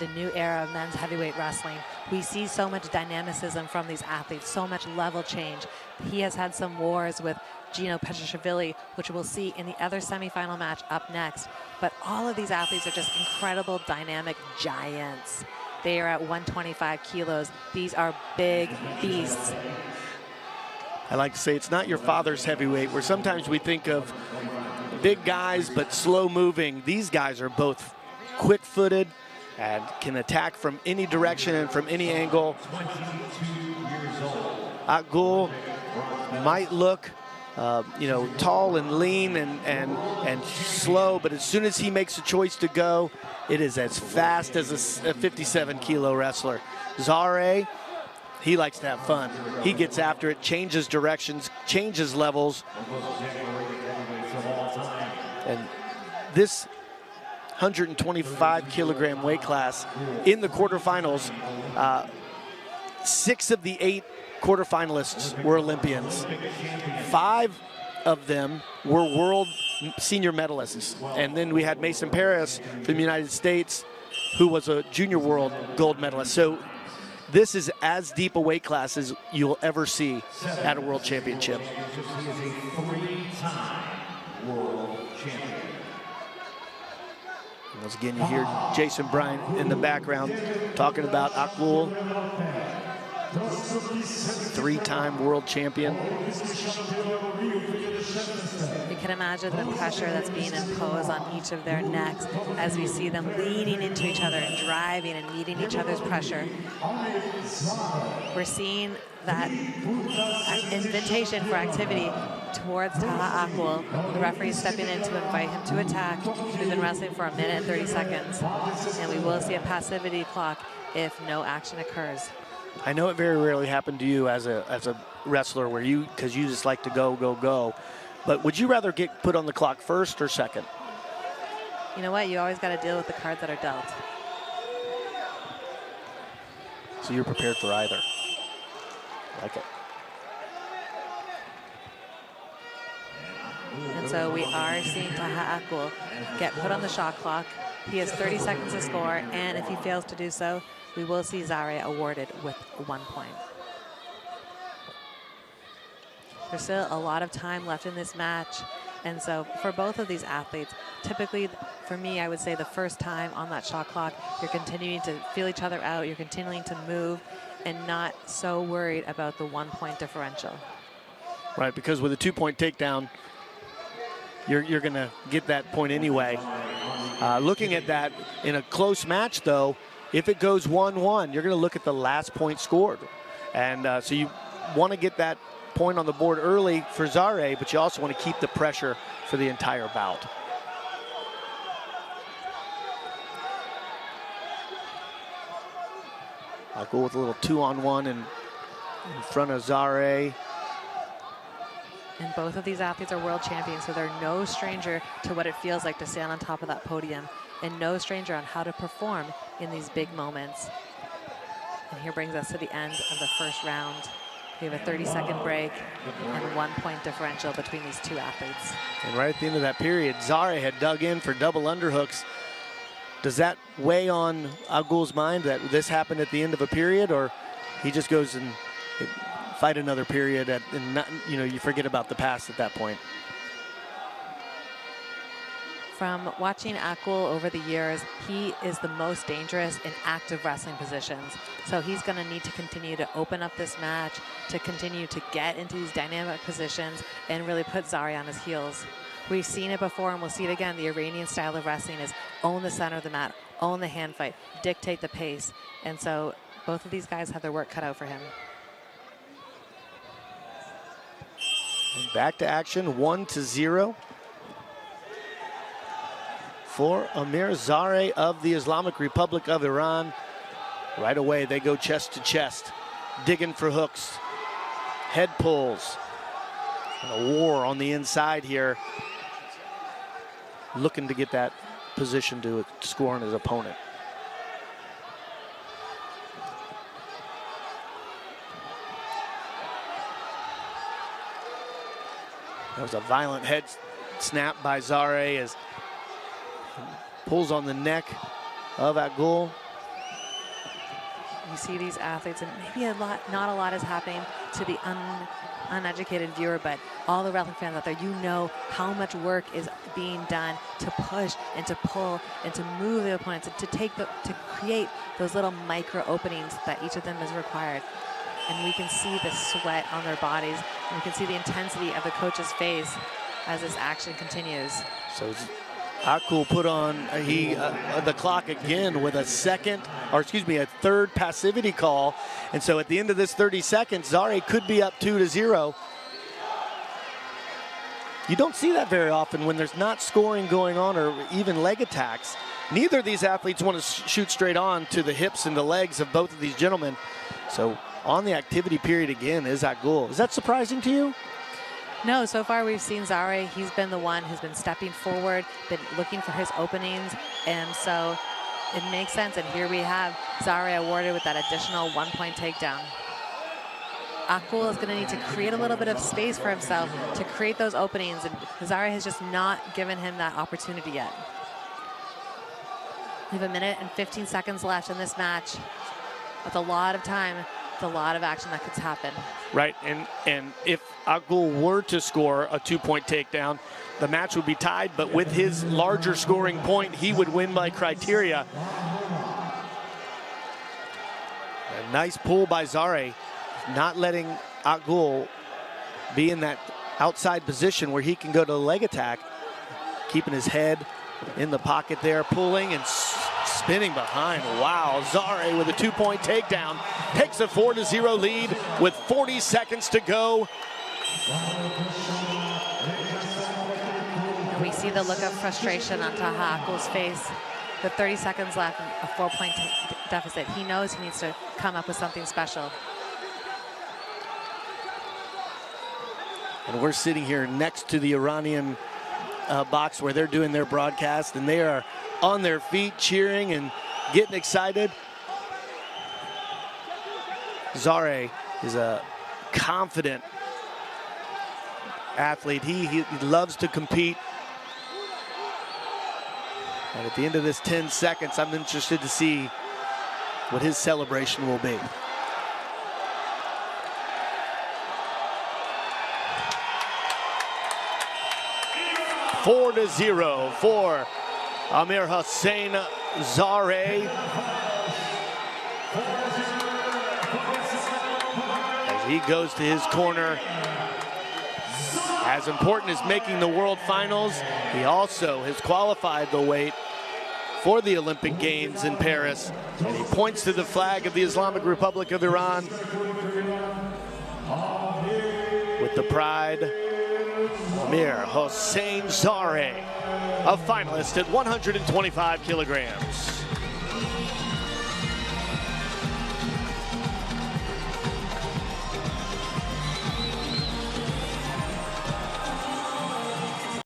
The new era of men's heavyweight wrestling. We see so much dynamicism from these athletes, so much level change. He has had some wars with Gino Petrashvili, which we'll see in the other semifinal match up next. But all of these athletes are just incredible, dynamic giants. They are at 125 kilos. These are big beasts. I like to say it's not your father's heavyweight, where sometimes we think of big guys but slow moving. These guys are both quick-footed and can attack from any direction and from any angle. AKGUL might look, tall and lean and slow, but as soon as he makes a choice to go, it is as fast as a 57-kilo wrestler. Zare, he likes to have fun. He gets after it, changes directions, changes levels. And this 125-kilogram weight class in the quarterfinals, 6 of the 8 quarterfinalists were Olympians. 5 of them were world senior medalists. And then we had Mason Paris from the United States, who was a junior world gold medalist. So this is as deep a weight class as you'll ever see at a world championship. He is a 3-time world champion. Once again, you hear Jason Bryant in the background talking about AKGUL, 3-time world champion. You can imagine the pressure that's being imposed on each of their necks as we see them leaning into each other and driving and meeting each other's pressure. We're seeing that invitation for activity towards Taha AKGUL. The referee is stepping in to invite him to attack. We've been wrestling for 1 minute and 30 seconds, and we will see a passivity clock if no action occurs. I know it very rarely happened to you as a wrestler, where because you just like to go, go, go. But would you rather get put on the clock first or second? You know what? You always got to deal with the cards that are dealt. So you're prepared for either. Like it. And so we are seeing Taha AKGUL get put on the shot clock. He has 30 seconds to score, and if he fails to do so, we will see Zare awarded with 1 point. There's still a lot of time left in this match, and so for both of these athletes, typically for me, I would say the first time on that shot clock, you're continuing to feel each other out, you're continuing to move, and not so worried about the 1 point differential. Right, because with a 2-point takedown, you're going to get that point anyway. Looking at that in a close match, though, if it goes 1-1, you're going to look at the last point scored. And so you want to get that point on the board early for Zare, but you also want to keep the pressure for the entire bout. I'll go with a little 2-on-1 in front of Zare. And both of these athletes are world champions, so they're no stranger to what it feels like to stand on top of that podium, and no stranger on how to perform in these big moments. And here brings us to the end of the first round. We have a 30-second break and 1 point differential between these two athletes. And right at the end of that period, Zare had dug in for double underhooks. Does that weigh on AKGUL's mind that this happened at the end of a period, or he just goes and fight another period and not, you forget about the past at that point? From watching AKGUL over the years, he is the most dangerous in active wrestling positions. So he's going to need to continue to open up this match, to continue to get into these dynamic positions and really put Zare on his heels. We've seen it before and we'll see it again. The Iranian style of wrestling is own the center of the mat, own the hand fight, dictate the pace. And so both of these guys have their work cut out for him. And back to action, 1-0. For Amir Zare of the Islamic Republic of Iran. Right away, they go chest to chest, digging for hooks, head pulls. And a war on the inside here, looking to get that position to score on his opponent. That was a violent head snap by Zare as he pulls on the neck of AKGUL. you see these athletes, and maybe not a lot is happening to the uneducated viewer, but all the wrestling fans out there, you know how much work is being done to push and to pull and to move the opponents, to create those little micro openings that each of them is required. And we can see the sweat on their bodies, and we can see the intensity of the coach's face as this action continues. So AKGUL put on the clock again with a third passivity call. And so at the end of this 30 seconds, Zare could be up 2-0. You don't see that very often when there's not scoring going on or even leg attacks. Neither of these athletes want to shoot straight on to the hips and the legs of both of these gentlemen. So on the activity period again is AKGUL. Is that surprising to you? No, so far we've seen Zare. He's been the one who's been stepping forward, been looking for his openings, and so it makes sense. And here we have Zare awarded with that additional 1-point takedown. AKGUL is going to need to create a little bit of space for himself to create those openings, and Zare has just not given him that opportunity yet. We have 1 minute and 15 seconds left in this match. That's a lot of time. It's a lot of action that could happen. Right, and if AKGUL were to score a 2-point takedown, the match would be tied, but with his larger scoring point, he would win by criteria. A nice pull by Zare, not letting AKGUL be in that outside position where he can go to the leg attack, keeping his head in the pocket there, pulling and spinning behind. Wow, Zare with a 2-point takedown takes a 4-0 lead with 40 seconds to go. We see the look of frustration on Taha AKGUL's face. With 30 seconds left, a 4-point deficit. He knows he needs to come up with something special. And we're sitting here next to the Iranian box where they're doing their broadcast, and they are on their feet cheering and getting excited. Zare is a confident athlete. He loves to compete. And at the end of this 10 seconds, I'm interested to see what his celebration will be. (4-0) for Amir Hossein Zare. As he goes to his corner. As important as making the World Finals, he also has qualified the weight for the Olympic Games in Paris. And he points to the flag of the Islamic Republic of Iran with the pride. Amir Hossein Zare, a finalist at 125 kilograms.